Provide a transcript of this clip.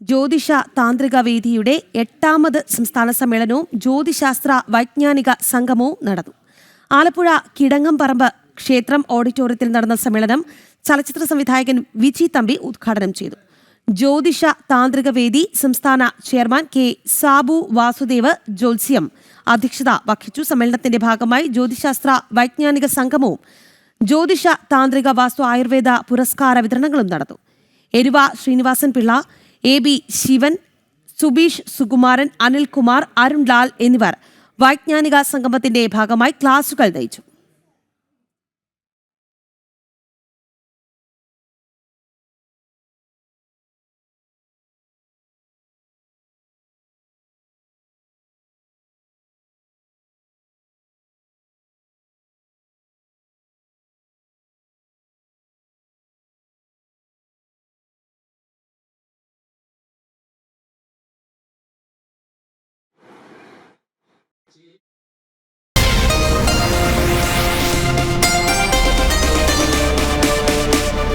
ജ്യോതിഷ താന്ത്രിക വേദിയുടെ 8ാമത് സംസ്ഥാന സമ്മേളനവും ജ്യോതിശാസ്ത്ര വൈജ്ഞാനിക സംഗമവും നടന്നു. ആലപ്പുഴ കിടങ്ങംപറമ്പ് ക്ഷേത്രം ഓഡിറ്റോറിയത്തിൽ നടന്ന സമ്മേളനം ചലച്ചിത്ര സംവിധായകൻ വിജി തമ്പി ഉദ്ഘാടനം ചെയ്തു. ജ്യോതിഷ താന്ത്രിക വേദി സംസ്ഥാന ചെയർമാൻ കെ സാബു വാസുദേവ് ജ്യോത്സ്യം അധ്യക്ഷത വഹിച്ചു. സമ്മേളനത്തിന്റെ ഭാഗമായി ജ്യോതിശാസ്ത്ര വൈജ്ഞാനിക സംഗമവും ജ്യോതിഷ താന്ത്രിക വാസ്തു ആയുർവേദ പുരസ്കാര വിതരണങ്ങളും നടന്നു. എരുവ ശ്രീനിവാസൻ പിള്ള, എ ബി ശിവൻ, സുബീഷ് സുകുമാരൻ, അനിൽകുമാർ, അരുൺ ലാൽ എന്നിവർ വൈജ്ഞാനിക സംഗമത്തിന്റെ ഭാഗമായി ക്ലാസുകൾ നയിച്ചു.